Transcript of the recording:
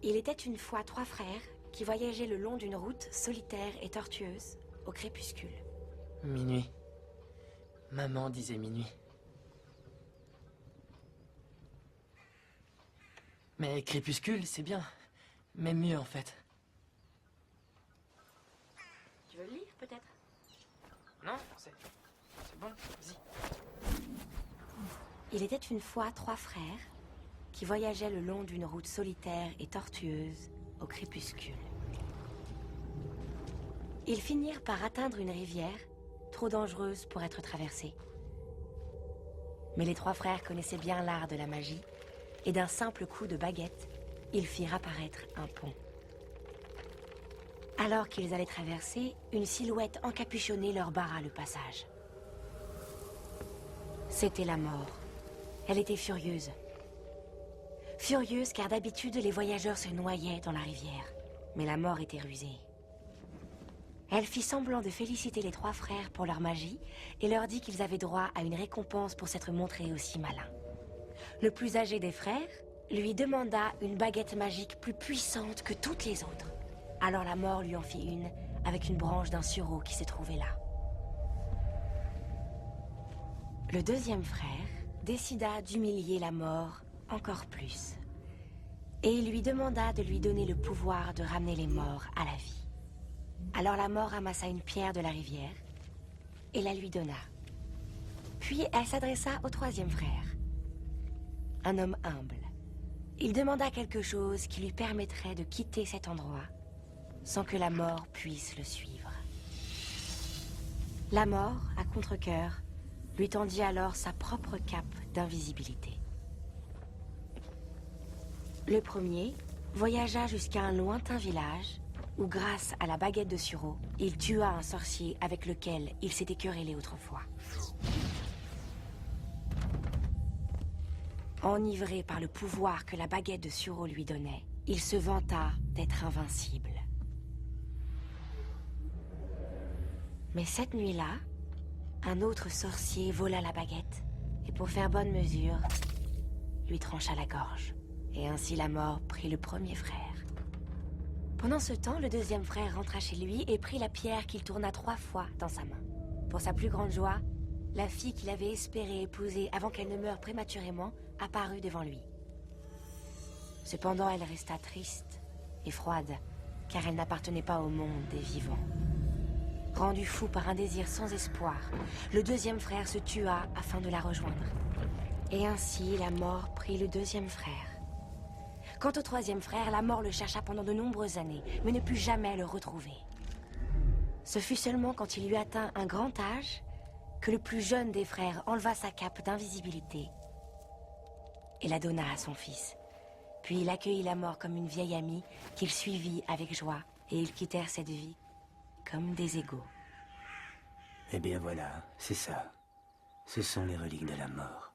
Il était une fois 3 frères qui voyageaient le long d'une route solitaire et tortueuse au crépuscule. Minuit. Maman disait minuit. Mais crépuscule, c'est bien. Même mieux, en fait. Tu veux le lire, peut-être? Non, c'est bon, vas-y. Il était une fois 3 frères qui voyageaient le long d'une route solitaire et tortueuse au crépuscule. Ils finirent par atteindre une rivière trop dangereuse pour être traversée. Mais les 3 frères connaissaient bien l'art de la magie, et d'un simple coup de baguette, ils firent apparaître un pont. Alors qu'ils allaient traverser, une silhouette encapuchonnée leur barra le passage. C'était la mort. Elle était furieuse. Furieuse car d'habitude, les voyageurs se noyaient dans la rivière. Mais la mort était rusée. Elle fit semblant de féliciter les 3 frères pour leur magie et leur dit qu'ils avaient droit à une récompense pour s'être montrés aussi malins. Le plus âgé des frères lui demanda une baguette magique plus puissante que toutes les autres. Alors la mort lui en fit une avec une branche d'un sureau qui se trouvait là. Le deuxième frère décida d'humilier la mort encore plus. Et il lui demanda de lui donner le pouvoir de ramener les morts à la vie. Alors la mort amassa une pierre de la rivière et la lui donna. Puis elle s'adressa au troisième frère, un homme humble. Il demanda quelque chose qui lui permettrait de quitter cet endroit sans que la mort puisse le suivre. La mort, à contre-cœur, lui tendit alors sa propre cape d'invisibilité. Le premier voyagea jusqu'à un lointain village où, grâce à la baguette de sureau, il tua un sorcier avec lequel il s'était querellé autrefois. Enivré par le pouvoir que la baguette de sureau lui donnait, il se vanta d'être invincible. Mais cette nuit-là, un autre sorcier vola la baguette et pour faire bonne mesure, lui trancha la gorge. Et ainsi la mort prit le premier frère. Pendant ce temps, le deuxième frère rentra chez lui et prit la pierre qu'il tourna 3 fois dans sa main. Pour sa plus grande joie, la fille qu'il avait espéré épouser avant qu'elle ne meure prématurément apparut devant lui. Cependant, elle resta triste et froide, car elle n'appartenait pas au monde des vivants. Rendu fou par un désir sans espoir, le deuxième frère se tua afin de la rejoindre. Et ainsi, la mort prit le deuxième frère. Quant au troisième frère, la mort le chercha pendant de nombreuses années, mais ne put jamais le retrouver. Ce fut seulement quand il eut atteint un grand âge que le plus jeune des frères enleva sa cape d'invisibilité et la donna à son fils. Puis il accueillit la mort comme une vieille amie qu'il suivit avec joie, et ils quittèrent cette vie comme des égaux. Eh bien voilà, c'est ça. Ce sont les reliques de la mort.